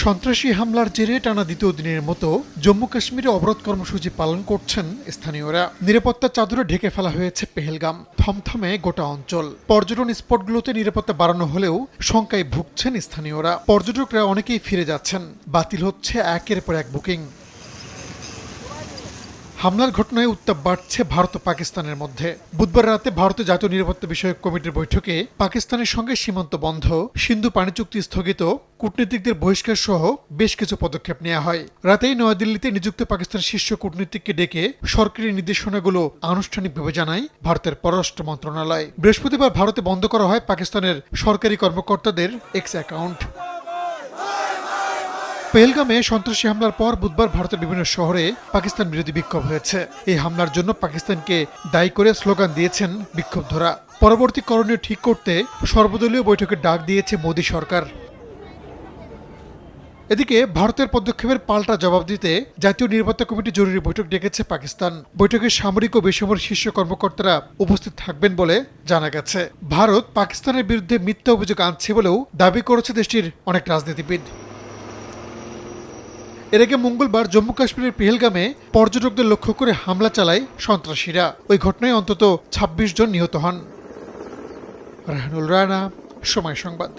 সন্ত্রাসী হামলার জেরে টানা দ্বিতীয় দিনের মতো জম্মু কাশ্মীরে অবরোধ কর্মসূচি পালন করছেন স্থানীয়রা। নিরাপত্তার চাদরে ঢেকে ফেলা হয়েছে পেহেলগাম, থমথমে গোটা অঞ্চল। পর্যটন স্পটগুলোতে নিরাপত্তা বাড়ানো হলেও শঙ্কায় ভুগছেন স্থানীয়রা। পর্যটকরা অনেকেই ফিরে যাচ্ছেন, বাতিল হচ্ছে একের পর এক বুকিং। হামলার ঘটনায় উত্তাপ বাড়ছে ভারত ও পাকিস্তানের মধ্যে। বুধবার রাতে ভারতের জাতীয় নিরাপত্তা বিষয়ক কমিটির বৈঠকে পাকিস্তানের সঙ্গে সীমান্ত বন্ধ, সিন্ধু পানি চুক্তি স্থগিত, কূটনীতিকদের বহিষ্কার সহ বেশ কিছু পদক্ষেপ নেওয়া হয়। রাতেই নয়াদিল্লিতে নিযুক্ত পাকিস্তানের শীর্ষ কূটনীতিককে ডেকে সরকারি নির্দেশনাগুলো আনুষ্ঠানিকভাবে জানায় ভারতের পররাষ্ট্র মন্ত্রণালয়। বৃহস্পতিবার ভারতে বন্ধ করা হয় পাকিস্তানের সরকারি কর্মকর্তাদের এক্স অ্যাকাউন্ট। পেহেলগামে সন্ত্রাসী হামলার পর বুধবার ভারতের বিভিন্ন শহরে পাকিস্তান বিরোধী বিক্ষোভ হয়েছে। এই হামলার জন্য পাকিস্তানকে দায়ী করে স্লোগান দিয়েছেন বিক্ষোভধরা। পরবর্তী করণীয় ঠিক করতে সর্বদলীয় বৈঠকের ডাক দিয়েছে মোদী সরকার। এদিকে ভারতের পদক্ষেপের পাল্টা জবাব দিতে জাতীয় নিরাপত্তা কমিটি জরুরি বৈঠক ডেকেছে পাকিস্তান। বৈঠকে সামরিক ও বেসামরিক শীর্ষ কর্মকর্তারা উপস্থিত থাকবেন বলে জানা গেছে। ভারত পাকিস্তানের বিরুদ্ধে মিথ্যা অভিযোগ আনছে বলেও দাবি করেছে দেশটির অনেক রাজনীতিবিদ। এর আগে মঙ্গলবার জম্মু কাশ্মীরের পেহেলগামে পর্যটকদের লক্ষ্য করে হামলা চালায় সন্ত্রাসীরা। ওই ঘটনায় অন্তত ২৬ জন নিহত হন। রাহানুল রানা, সময় সংবাদ।